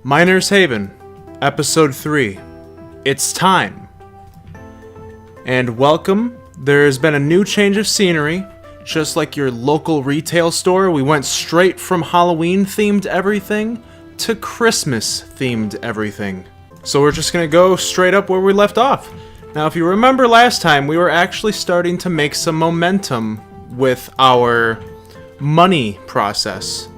Mooner Heevan, Episode 3. It's time. And welcome. There's been a new change of scenery. Just like your local retail store, we went straight from Halloween-themed everything to Christmas-themed everything. So we're just gonna go straight up where we left off. Now, if you remember last time, we were actually starting to make some momentum with our money process.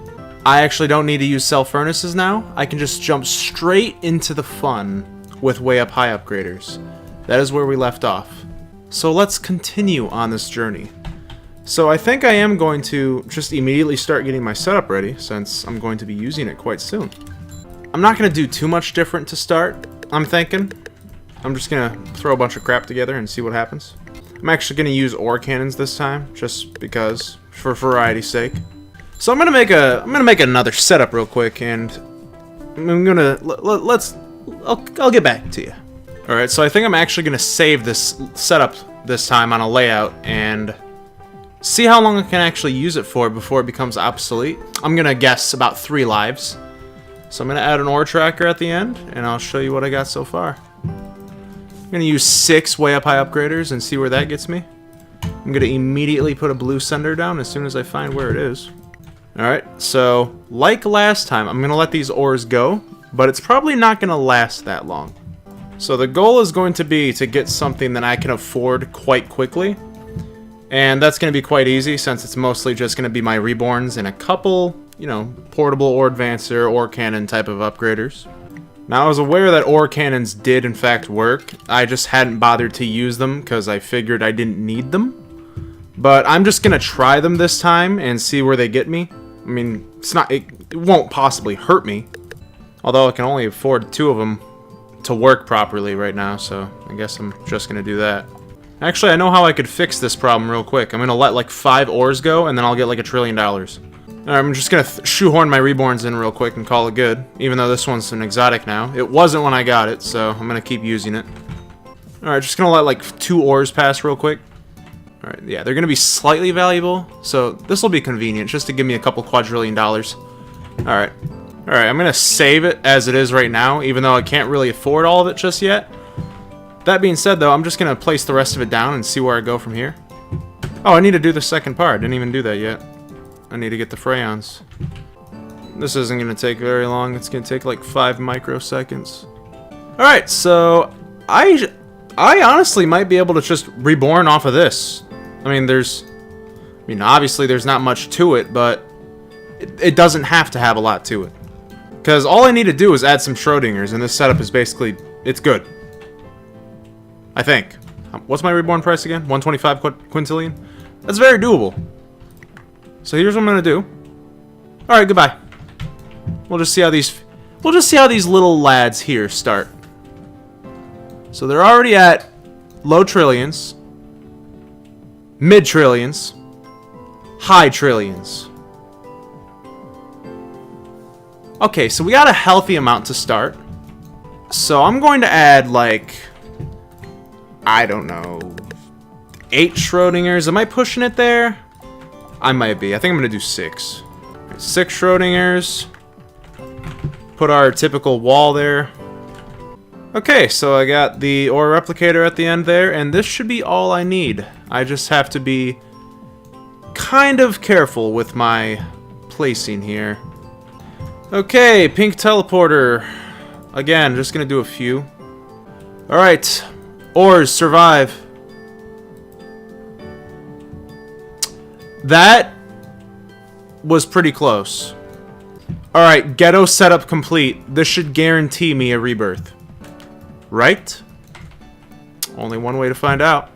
I actually don't need to use cell furnaces now. I can just jump straight into the fun with way up high upgraders. That is where we left off. So let's continue on this journey. So I think I am going to just immediately start getting my setup ready, since I'm going to be using it quite soon. I'm not going to do too much different to start, I'm thinking. I'm just going to throw a bunch of crap together and see what happens. I'm actually going to use ore cannons this time, just because, for variety's sake. So I'm gonna make another setup real quick, and I'm gonna I'll get back to you. All right, so I think I'm actually gonna save this setup this time on a layout and see how long I can actually use it for before it becomes obsolete. I'm gonna guess about 3 lives. So I'm gonna add an ore tracker at the end, and I'll show you what I got so far. I'm gonna use 6 way up high upgraders and see where that gets me. I'm gonna immediately put a blue sender down as soon as I find where it is. Alright, so, like last time, I'm going to let these ores go, but it's probably not going to last that long. So the goal is going to be to get something that I can afford quite quickly, and that's going to be quite easy since it's mostly just going to be my reborns and a couple, portable ore advancer, ore cannon type of upgraders. Now I was aware that ore cannons did in fact work, I just hadn't bothered to use them because I figured I didn't need them. But I'm just going to try them this time and see where they get me. I mean, it won't possibly hurt me. Although I can only afford 2 of them to work properly right now, so I guess I'm just going to do that. Actually, I know how I could fix this problem real quick. I'm going to let like 5 ores go, and then I'll get like $1 trillion. Alright, I'm just going to shoehorn my reborns in real quick and call it good. Even though this one's an exotic now. It wasn't when I got it, so I'm going to keep using it. Alright, just going to let like 2 ores pass real quick. Alright, yeah, they're going to be slightly valuable, so this will be convenient, just to give me a couple $250 million. Alright. Alright, I'm going to save it as it is right now, even though I can't really afford all of it just yet. That being said, though, I'm just going to place the rest of it down and see where I go from here. Oh, I need to do the second part. Didn't even do that yet. I need to get the Frayons. This isn't going to take very long. It's going to take like 5 microseconds. Alright, so I honestly might be able to just reborn off of this. I mean, obviously there's not much to it, but it doesn't have to have a lot to it. Because all I need to do is add some Schrodingers, and this setup is basically, it's good. I think. What's my reborn price again? 125 quintillion? That's very doable. So here's what I'm gonna do. Alright, goodbye. We'll just see how these little lads here start. So they're already at low trillions, mid trillions, high trillions. Okay, so we got a healthy amount to start. So I'm going to add like, I don't know, 8 Schrodingers. Am I pushing it there? I might be. I think I'm going to do 6. 6 Schrodingers. Put our typical wall there. Okay, so I got the ore replicator at the end there, and this should be all I need. I just have to be kind of careful with my placing here. Okay, pink teleporter. Again, just gonna do a few. Alright, ores, survive. That was pretty close. Alright, ghetto setup complete. This should guarantee me a rebirth. Right? Only one way to find out.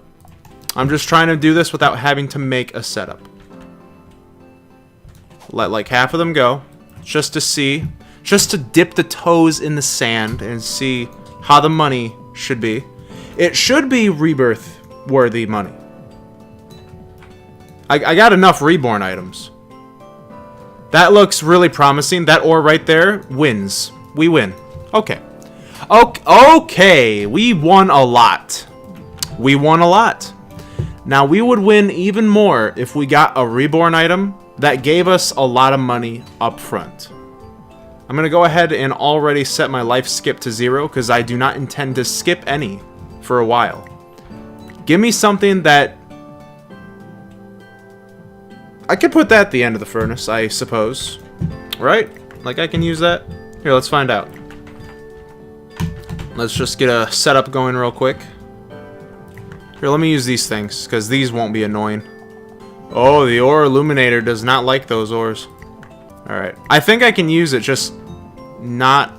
I'm just trying to do this without having to make a setup. Let like half of them go. Just to see. Just to dip the toes in the sand and see how the money should be. It should be rebirth worthy money. I got enough reborn items. That looks really promising. That ore right there wins. We win. Okay. Okay, we won a lot. We won a lot. Now, we would win even more if we got a reborn item that gave us a lot of money up front. I'm going to go ahead and already set my life skip to 0 because I do not intend to skip any for a while. Give me something that... I could put that at the end of the furnace, I suppose. Right? Like, I can use that? Here, let's find out. Let's just get a setup going real quick. Here, let me use these things, because these won't be annoying. Oh, the ore illuminator does not like those ores. Alright. I think I can use it, just not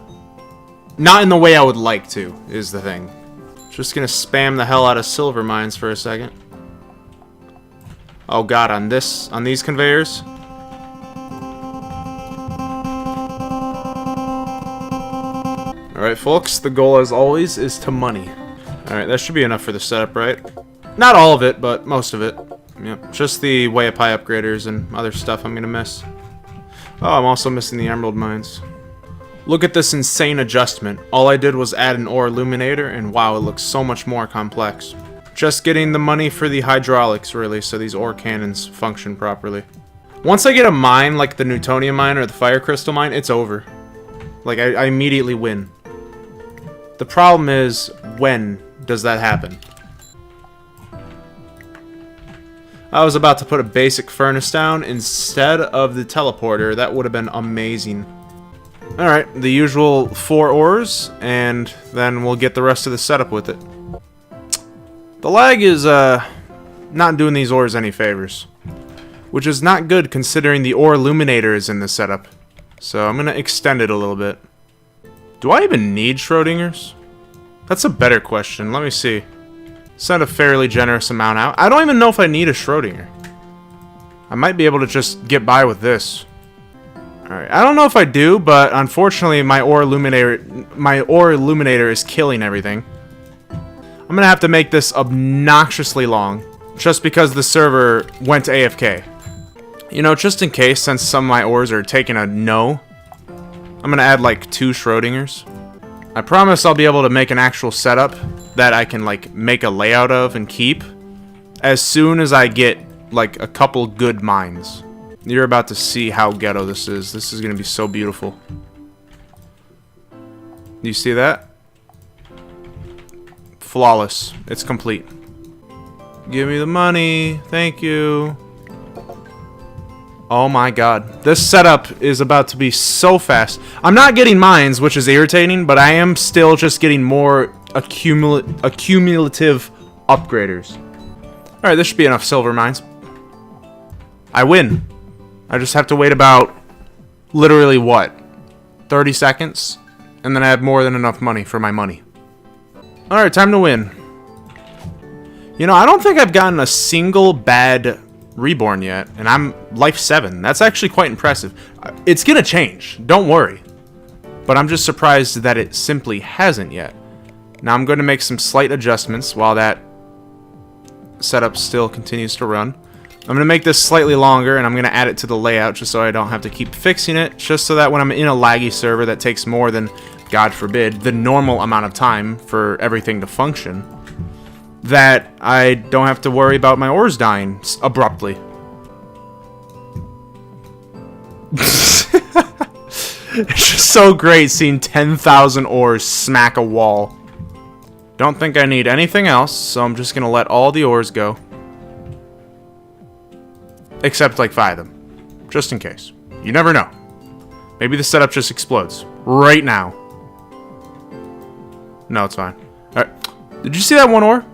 in the way I would like to, is the thing. Just gonna spam the hell out of silver mines for a second. Oh god, on these conveyors? Alright folks, the goal as always is to money. Alright, that should be enough for the setup, right? Not all of it, but most of it. Yep, just the way up high upgraders and other stuff I'm gonna miss. Oh, I'm also missing the emerald mines. Look at this insane adjustment. All I did was add an ore illuminator, and wow, it looks so much more complex. Just getting the money for the hydraulics, really, so these ore cannons function properly. Once I get a mine, like the Newtonium mine or the fire crystal mine, it's over. Like, I immediately win. The problem is, when does that happen? I was about to put a basic furnace down instead of the teleporter. That would have been amazing. Alright, the usual 4 ores, and then we'll get the rest of the setup with it. The lag is, not doing these ores any favors. Which is not good considering the ore illuminator is in the setup. So I'm gonna extend it a little bit. Do I even need Schrodinger's? That's a better question. Let me see. Send a fairly generous amount out. I don't even know if I need a Schrodinger. I might be able to just get by with this. Alright, I don't know if I do, but unfortunately my ore illuminator is killing everything. I'm gonna have to make this obnoxiously long, just because the server went to AFK. You know, just in case, since some of my ores are taking a no, I'm gonna add like 2 Schrodingers. I promise I'll be able to make an actual setup that I can like make a layout of and keep as soon as I get like a couple good mines. You're about to see how ghetto this is. This is gonna be so beautiful. You see that? Flawless. It's complete. Give me the money. Thank you. Oh my god. This setup is about to be so fast. I'm not getting mines, which is irritating, but I am still just getting more accumulative upgraders. Alright, this should be enough silver mines. I win. I just have to wait about, literally what, 30 seconds? And then I have more than enough money for my money. Alright, time to win. You know, I don't think I've gotten a single bad reborn yet, and I'm life 7. That's actually quite impressive. It's gonna change, don't worry. But I'm just surprised that it simply hasn't yet. Now I'm going to make some slight adjustments while that setup still continues to run. I'm going to make this slightly longer, and I'm going to add it to the layout just so I don't have to keep fixing it, just so that when I'm in a laggy server that takes more than, God forbid, the normal amount of time for everything to function, that I don't have to worry about my ores dying abruptly. It's just so great seeing 10,000 ores smack a wall. Don't think I need anything else, so I'm just gonna let all the ores go. Except like 5 of them. Just in case. You never know. Maybe the setup just explodes. Right now. No, it's fine. Alright. Did you see that one ore?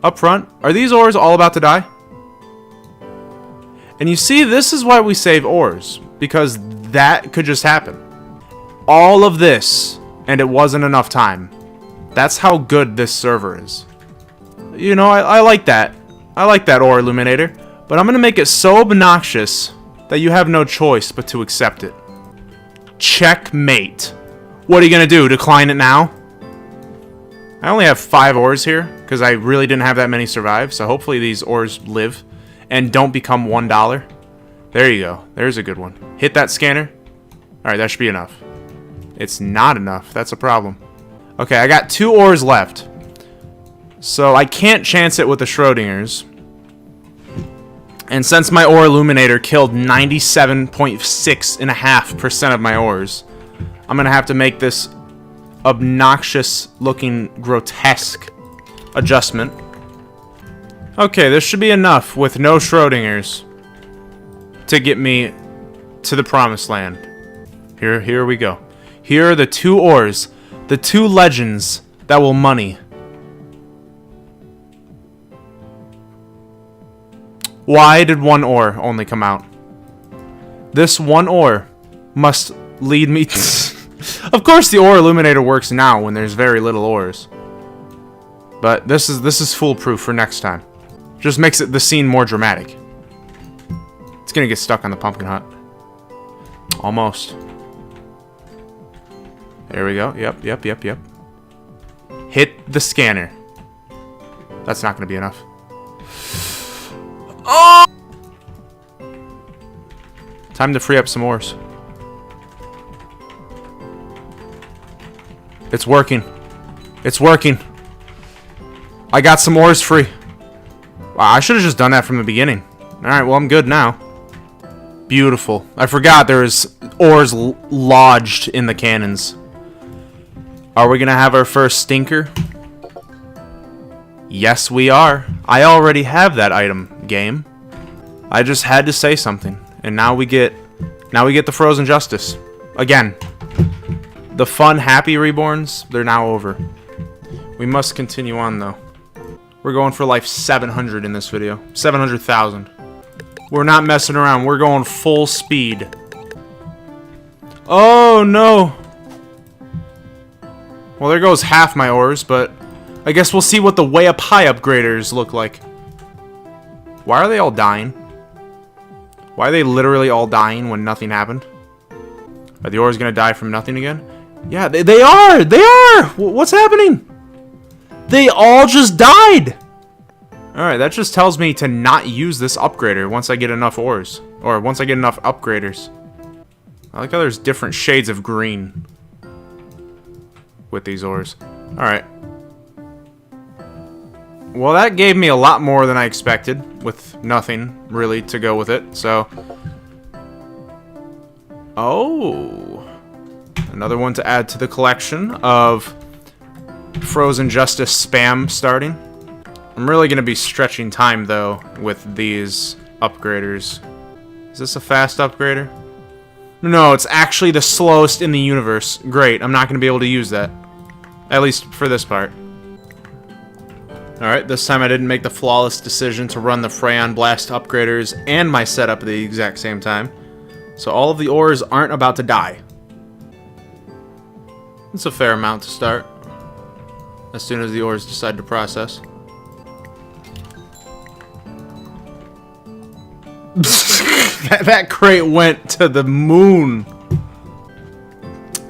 Up front? Are these ores all about to die? And you see, this is why we save ores. Because that could just happen. All of this, and it wasn't enough time. That's how good this server is. You know, I like that. I like that ore illuminator. But I'm going to make it so obnoxious that you have no choice but to accept it. Checkmate. What are you going to do? Decline it now? I only have 5 ores here, because I really didn't have that many survive. So hopefully these ores live and don't become $1. There you go. There's a good one. Hit that scanner. Alright, that should be enough. It's not enough. That's a problem. Okay, I got 2 ores left. So I can't chance it with the Schrodingers. And since my ore illuminator killed 97.6.5% of my ores, I'm gonna have to make this obnoxious looking grotesque adjustment. Okay, this should be enough with no Schrodingers to get me to the promised land. Here we go. Here are the 2 ores, the 2 legends that will money. Why did 1 ore only come out? This 1 ore must lead me to... Of course the ore illuminator works now when there's very little ores. But this is foolproof for next time. Just makes the scene more dramatic. It's gonna get stuck on the pumpkin hut. Almost. There we go. Yep. Hit the scanner. That's not gonna be enough. Oh! Time to free up some ores. It's working. It's working. I got some ores free. Wow, I should have just done that from the beginning. Alright, well, I'm good now. Beautiful. I forgot there's ores lodged in the cannons. Are we gonna have our first stinker? Yes, we are. I already have that item, game. I just had to say something. And now we get the Frozen Justice. Again. The fun, happy reborns, they're now over. We must continue on, though. We're going for life 700 in this video. 700,000. We're not messing around. We're going full speed. Oh, no. Well, there goes half my ores, but I guess we'll see what the way up high upgraders look like. Why are they all dying? Why are they literally all dying when nothing happened? Are the ores gonna die from nothing again? Yeah, they are! They are! What's happening? They all just died! Alright, that just tells me to not use this upgrader once I get enough ores. Or once I get enough upgraders. I like how there's different shades of green with these ores. Alright. Well, that gave me a lot more than I expected, with nothing really to go with it, so... Oh... Another one to add to the collection of Frozen Justice spam starting. I'm really going to be stretching time, though, with these upgraders. Is this a fast upgrader? No, it's actually the slowest in the universe. Great, I'm not going to be able to use that. At least for this part. Alright, this time I didn't make the flawless decision to run the Freon Blast upgraders and my setup at the exact same time. So all of the ores aren't about to die. It's a fair amount to start. As soon as the ores decide to process. that crate went to the moon.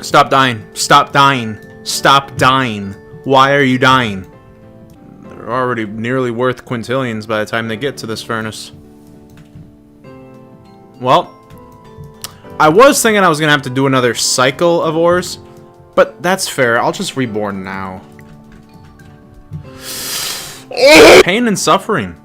Stop dying. Stop dying. Stop dying. Why are you dying? They're already nearly worth quintillions by the time they get to this furnace. Well, I was thinking I was going to have to do another cycle of ores. But that's fair. I'll just reborn now. Pain and suffering.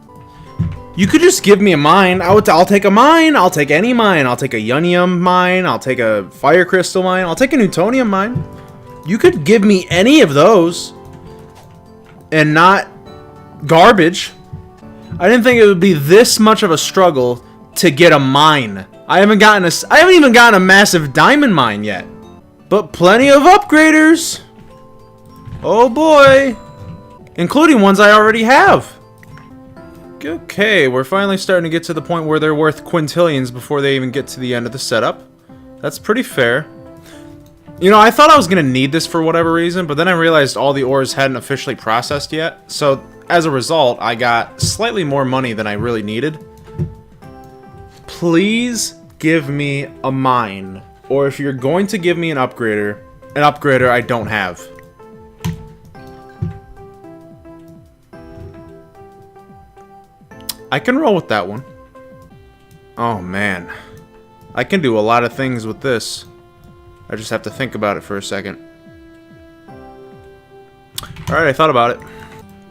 You could just give me a mine. I'll take a mine. I'll take any mine. I'll take a Yunium mine. I'll take a Fire Crystal mine. I'll take a Newtonium mine. You could give me any of those. And not garbage. I didn't think it would be this much of a struggle to get a mine. I haven't even gotten a massive diamond mine yet. But plenty of upgraders. Oh boy. Including ones I already have. Okay, we're finally starting to get to the point where they're worth quintillions before they even get to the end of the setup. That's pretty fair. You know, I thought I was going to need this for whatever reason, but then I realized all the ores hadn't officially processed yet. So, as a result, I got slightly more money than I really needed. Please give me a mine. Or if you're going to give me an upgrader I don't have. I can roll with that one. Oh man. I can do a lot of things with this. I just have to think about it for a second. Alright, I thought about it.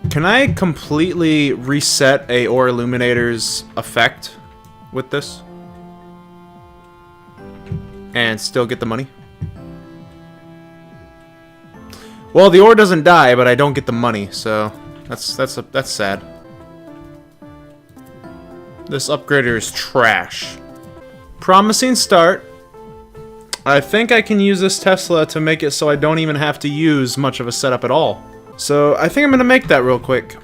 Can I completely reset a Ore Illuminator's effect with this? And still get the money? Well, the ore doesn't die, but I don't get the money, so that's sad. This upgrader is trash. Promising start. I think I can use this Tesla to make it so I don't even have to use much of a setup at all. So I think I'm gonna make that real quick.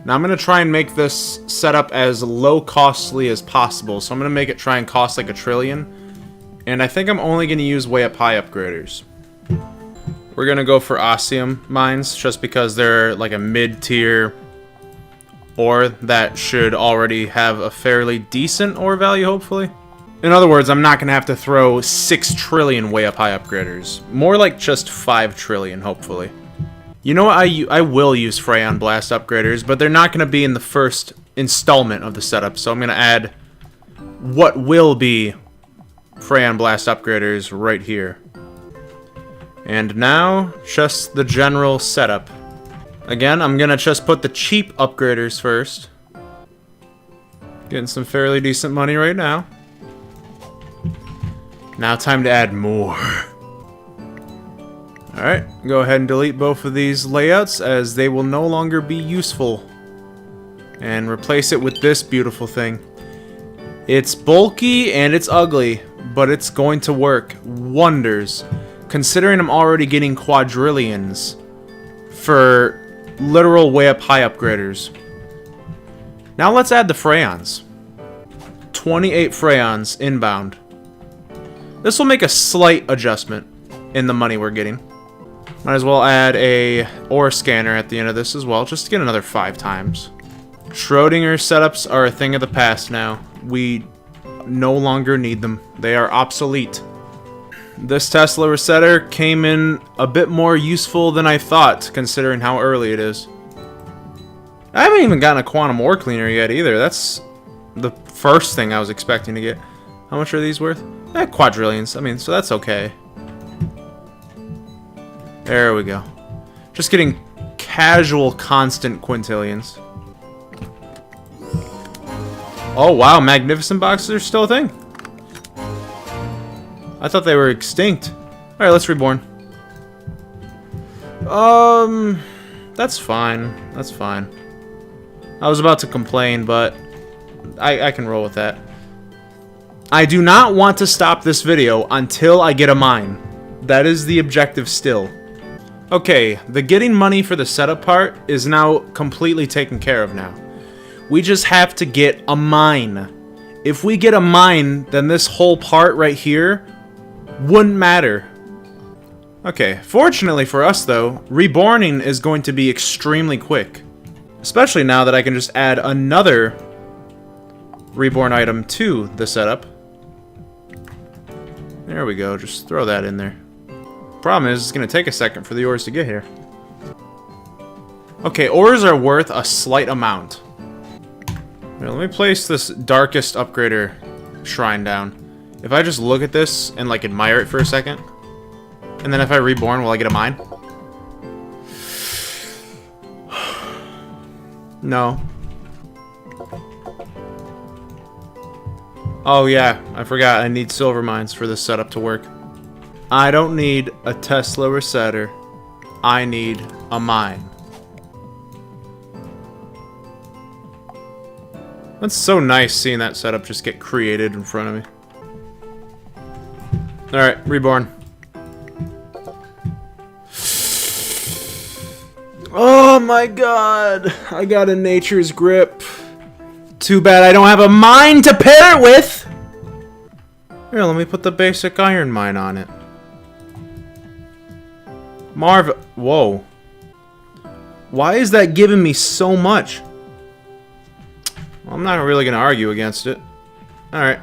Now I'm gonna try and make this setup as low costly as possible. So I'm gonna make it try and cost like $1 trillion. And I think I'm only gonna use way up high upgraders. We're gonna go for osmium mines just because they're like a mid-tier ore that should already have a fairly decent ore value, hopefully. In other words, I'm not gonna have to throw 6 trillion way up high upgraders. More like just 5 trillion, hopefully. You know what? I will use Freon Blast upgraders, but they're not gonna be in the first installment of the setup. So I'm gonna add what will be Freon Blast upgraders right here. And now, just the general setup. Again, I'm gonna just put the cheap upgraders first. Getting some fairly decent money right now. Now time to add more. Alright, go ahead and delete both of these layouts as they will no longer be useful. And replace it with this beautiful thing. It's bulky and it's ugly, but it's going to work wonders. Considering I'm already getting quadrillions for literal way up high upgraders. Now let's add the Freons. 28 Freons inbound. This will make a slight adjustment in the money we're getting. Might as well add a ore scanner at the end of this as well, just to get another 5 times. Schrodinger setups are a thing of the past now. We no longer need them. They are obsolete. This Tesla resetter came in a bit more useful than I thought, considering how early it is. I haven't even gotten a quantum ore cleaner yet either. That's the first thing I was expecting to get. How much are these worth? Quadrillions. I mean, so that's okay. There we go. Just getting casual, constant quintillions. Oh, wow. Magnificent boxes are still a thing. I thought they were extinct. Alright, let's reborn. That's fine. That's fine. I was about to complain, but I can roll with that. I do not want to stop this video until I get a mine. That is the objective still. Okay, the getting money for the setup part is now completely taken care of now. We just have to get a mine. If we get a mine, then this whole part right here wouldn't matter. Okay, fortunately for us though, reborning is going to be extremely quick. Especially now that I can just add another reborn item to the setup. There we go, just throw that in there. Problem is, it's going to take a second for the ores to get here. Okay, ores are worth a slight amount. Here, let me place this darkest upgrader shrine down. If I just look at this and like admire it for a second, and then if I reborn, will I get a mine? No. Oh yeah, I forgot I need silver mines for this setup to work. I don't need a Tesla resetter. I need a mine. That's so nice seeing that setup just get created in front of me. Alright, reborn. Oh my god! I got a nature's grip. Too bad I don't have a mine to pair it with! Here, let me put the basic iron mine on it. Whoa. Why is that giving me so much? Well, I'm not really going to argue against it. Alright.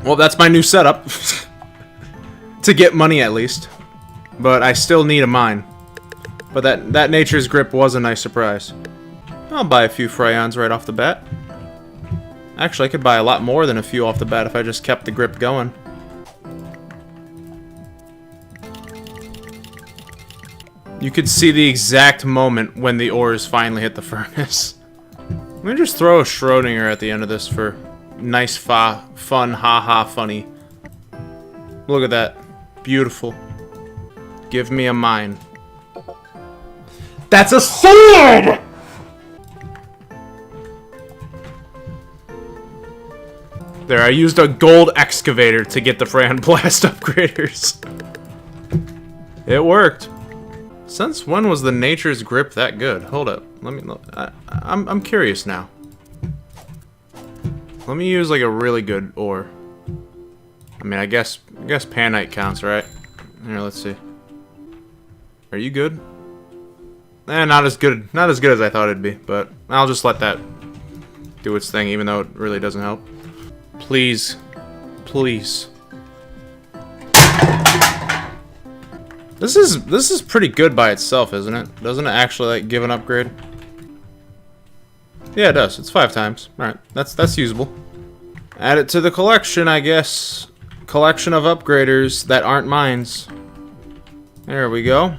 Well, that's my new setup. To get money, at least. But I still need a mine. But that nature's grip was a nice surprise. I'll buy a few Freons right off the bat. Actually, I could buy a lot more than a few off the bat if I just kept the grip going. You could see the exact moment when the ores finally hit the furnace. Let me just throw a Schrodinger at the end of this for nice fun, haha funny. Look at that. Beautiful. Give me a mine. That's a sword! There, I used a gold excavator to get the Freon Blast upgraders. It worked. Since when was the Nature's Grip that good? Hold up. Let me look. I'm curious now. Let me use like a really good ore. I mean, I guess Panite counts, right? Here, let's see. Are you good? Not as good as I thought it'd be, but I'll just let that do its thing, even though it really doesn't help. Please. Please. This is pretty good by itself, isn't it? Doesn't it actually like give an upgrade? Yeah, it does. It's 5 times. Alright, that's usable. Add it to the collection, I guess. Collection of upgraders that aren't mines. There we go.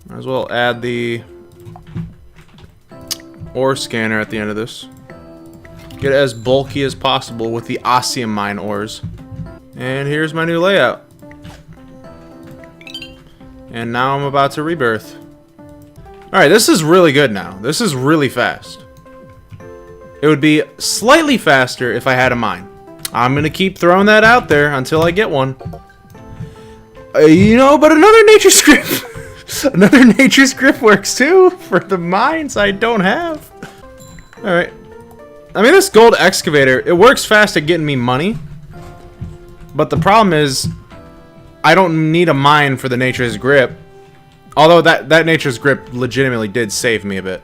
Might as well add the ore scanner at the end of this. Get it as bulky as possible with the Osmium Mine ores. And here's my new layout. And now I'm about to rebirth. Alright, this is really good now. This is really fast. It would be slightly faster if I had a mine. I'm gonna keep throwing that out there until I get one. You know, but another Nature's Grip. Another Nature's Grip works too for the mines I don't have. Alright. I mean, this gold excavator, it works fast at getting me money. But the problem is, I don't need a mine for the Nature's Grip. Although that Nature's Grip legitimately did save me a bit.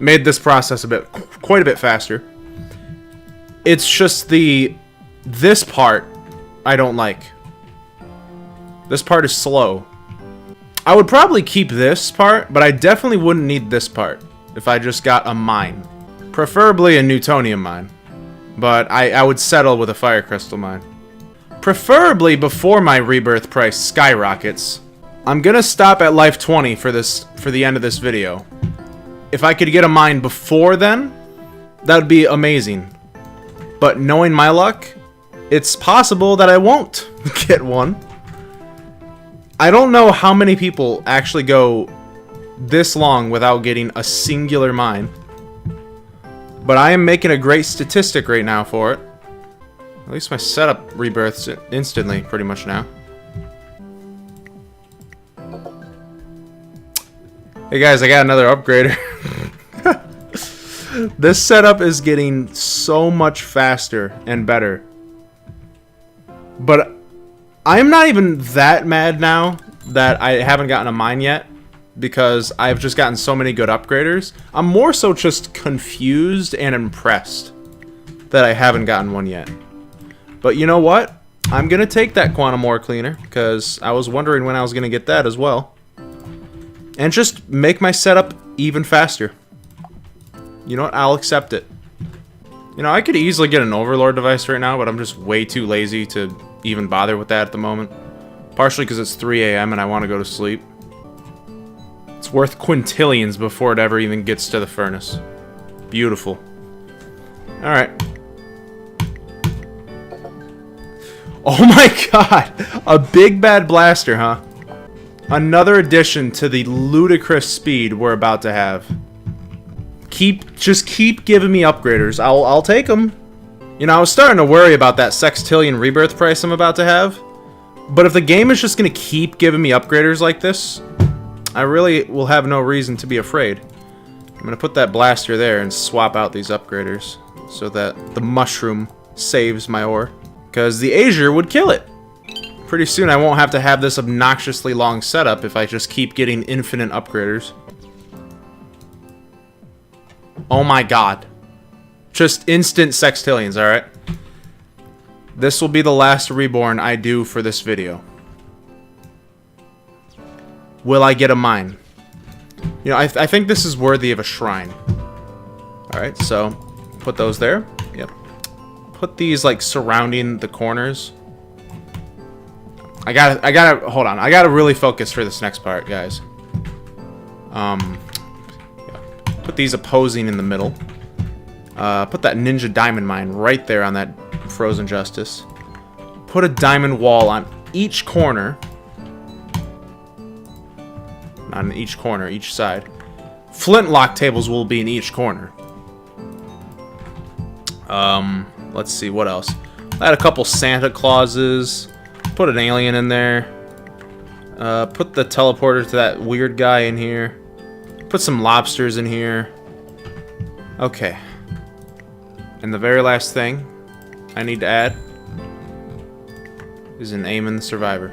Made this process quite a bit faster. It's just this part I don't like. This part is slow. I would probably keep this part, but I definitely wouldn't need this part if I just got a mine. Preferably a Newtonium mine. But I would settle with a Fire Crystal mine. Preferably before my rebirth price skyrockets. I'm gonna stop at life 20 for the end of this video. If I could get a mine before then, that would be amazing. But knowing my luck, it's possible that I won't get one. I don't know how many people actually go this long without getting a singular mine. But I am making a great statistic right now for it. At least my setup rebirths instantly, pretty much now. Hey guys, I got another upgrader. This setup is getting so much faster and better. But I'm not even that mad now that I haven't gotten a mine yet, because I've just gotten so many good upgraders. I'm more so just confused and impressed that I haven't gotten one yet. But you know what? I'm gonna take that quantum ore cleaner, because I was wondering when I was gonna get that as well. And just make my setup even faster. You know what? I'll accept it. You know, I could easily get an Overlord device right now, but I'm just way too lazy to even bother with that at the moment. Partially because it's 3 a.m. and I want to go to sleep. It's worth quintillions before it ever even gets to the furnace. Beautiful. Alright. Oh my god! A big bad blaster, huh? Another addition to the ludicrous speed we're about to have. Just keep giving me upgraders. I'll take them. You know, I was starting to worry about that sextillion rebirth price I'm about to have. But if the game is just going to keep giving me upgraders like this, I really will have no reason to be afraid. I'm going to put that blaster there and swap out these upgraders so that the mushroom saves my ore. Because the Azure would kill it. Pretty soon I won't have to have this obnoxiously long setup if I just keep getting infinite upgraders. Oh my god. Just instant sextillions, alright? This will be the last reborn I do for this video. Will I get a mine? You know, I think this is worthy of a shrine. Alright, so put those there. Yep. Put these like surrounding the corners. I gotta hold on. I gotta really focus for this next part, guys. Yeah. Put these opposing in the middle. Put that ninja diamond mine right there on that frozen justice. Put a diamond wall on each corner. Not in each corner, each side. Flintlock tables will be in each corner. Let's see, what else? I had a couple Santa Clauses. Put an alien in there. Put the teleporter to that weird guy in here. Put some lobsters in here. Okay. And the very last thing I need to add is an Eamon the Survivor.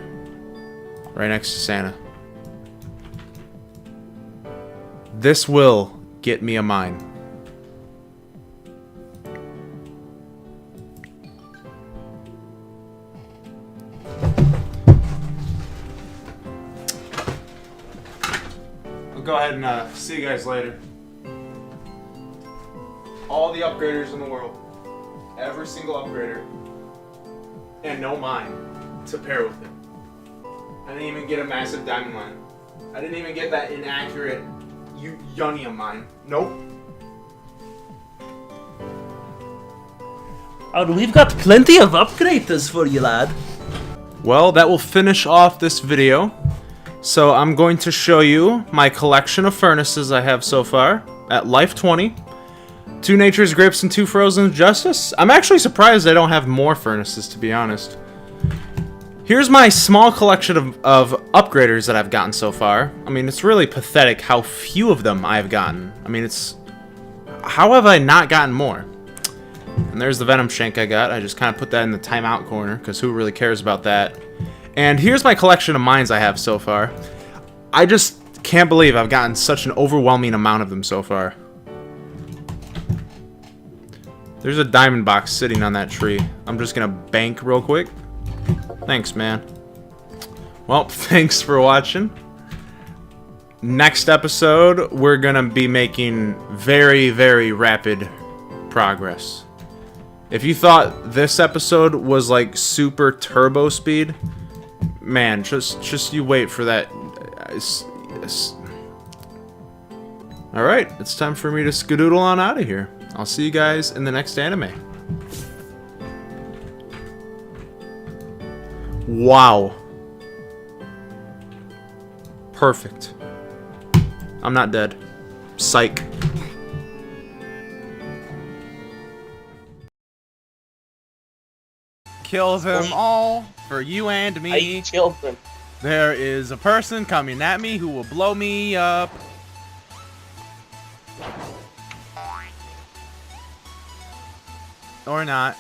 Right next to Santa. This will get me a mine. I'll go ahead and see you guys later. All the upgraders in the world. Every single upgrader. And no mine to pair with it. I didn't even get a massive diamond mine. I didn't even get that inaccurate Yonium mine. Nope. Oh, we've got plenty of upgraders for you, lad. Well, that will finish off this video. So I'm going to show you my collection of furnaces I have so far at Life 20. 2 Nature's Grips and 2 Frozen Justice. I'm actually surprised I don't have more furnaces, to be honest. Here's my small collection of upgraders that I've gotten so far. I mean, it's really pathetic how few of them I've gotten. I mean, how have I not gotten more? And there's the Venom Shank I got. I just kind of put that in the timeout corner, because who really cares about that? And here's my collection of mines I have so far. I just can't believe I've gotten such an overwhelming amount of them so far. There's a diamond box sitting on that tree. I'm just gonna bank real quick. Thanks, man. Well, thanks for watching. Next episode, we're gonna be making very, very rapid progress. If you thought this episode was like super turbo speed, man, just you wait for that. Alright, it's time for me to skedoodle on out of here. I'll see you guys in the next anime. Wow. Perfect. I'm not dead. Psych. Kill them all for you and me. I killed them. There is a person coming at me who will blow me up. Or not.